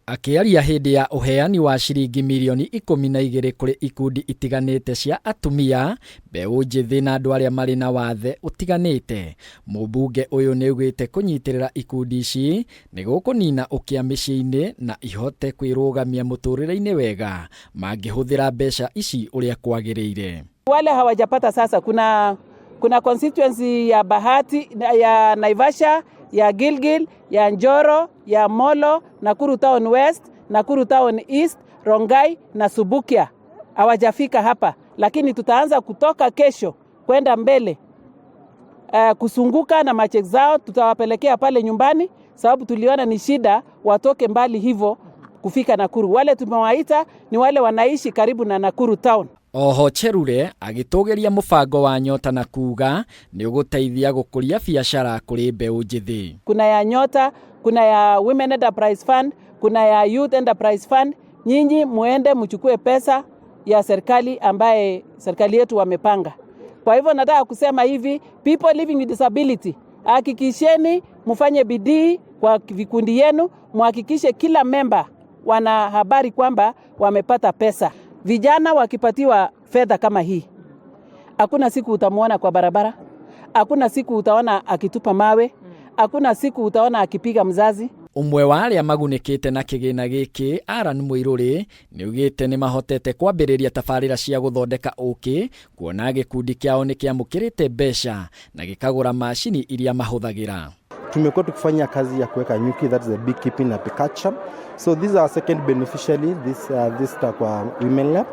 Akiaria hindi ya uheani wa ciringi milioni 12 kuri ikundi itiganite cia atumia, mbeũ njithi na andu aria mari na wathe utiganite, mũmbunge uyu niugite kunyitirira ikundi ici ni gukunina ukia micii-ini na ihote kwirugamia muturire-ini wega mangihuthira mbeca ici uria kwagiriire. Wale hawajapata sasa, kuna constituency ya Bahati, ya Naivasha, ya Gilgil, ya Njoro, ya Molo, Nakuru Town West, Nakuru Town East, Rongai na Subukia. Hawajafika hapa, lakini tutaanza kutoka kesho kwenda mbele kusunguka na machek zao, tutawapelekea pale nyumbani, sababu tuliona ni shida watoke mbali hivyo kufika Nakuru. Wale tumewaita ni wale wanaishi karibu na Nakuru Town. Oho Cherure agitugeria mubango wa Nyota na kuga ni uguteithia gukuria biashara kuri mbeũ njithi. Kuna ya Nyota, kuna ya Women Enterprise Fund, kuna ya Youth Enterprise Fund. Nyinyi muende mchukue pesa ya serikali ambaye serikali yetu wamepanga. Kwa hivyo nataka kusema hivi, people living with disability, hakikisheni mfanye bidii kwa vikundi yenu, muhakikishe kila member wana habari kwamba wamepata pesa. Vijana wakipatiwa fedha kama hii, hakuna siku utamuona kwa barabara, hakuna siku utaona akitupa mawe, hakuna siku utaona akipiga mzazi. Umwe wa aria magunikite na kigina giki, Aran Muiruri, niugite ni mahotete kwambiriria tabarira cia guthondeka uki, kuona gikundi kiao ni kiamukirite mbeca na gikagura mashini iria mahuthagira. Tumekuwa tukifanya kazi ya kuweka nyuki, that is the beekeeping na apiculture. So these are second beneficiary this kwa Women Lab.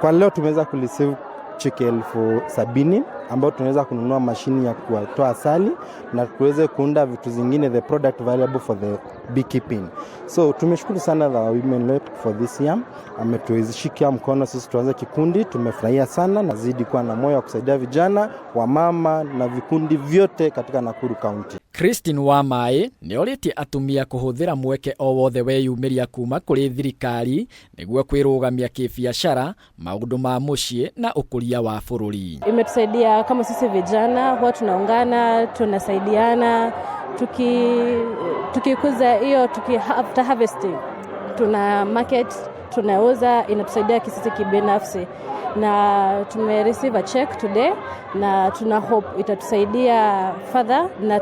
Kwa leo tumeweza kulisave cheki 70,000 ambao tunaweza kununua mashini ya kutoa asali na tuweze kuunda vitu zingine, the product valuable for the beekeeping. So tumeshukuru sana the Women Lab for this year. Ametuishikia mkono sisi tuanze kikundi, tumefurahia sana na zidi kuwa na moyo wa kusaidia vijana, wamama na vikundi vyote katika Nakuru County. Christine Wamae ni oriti atumia kuhuthira mweke o wothe weyumiria kuma kuri thirikari niguo kwirugamia kibiashara, maundu ma mucii na ukuria wa bururi. Imetusaidia kama sisi vijana, huwa tunaungana, tunasaidiana, tukikuza hiyo, after harvesting tuna market, tunauza, inatusaidia sisi kibinafsi. Na tumereceive a check today na tuna hope itatusaidia further na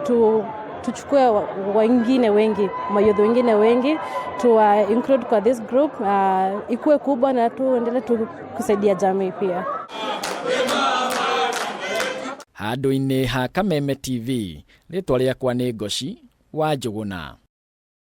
tuchukue wengine wengi, mayouth wengine wengi include kwa this group, ikuwe kubwa na tuendelee kusaidia jamii pia. Handu-ini ha Kameme TV, ritwa riakwa ni Ngoci wa Njuguna.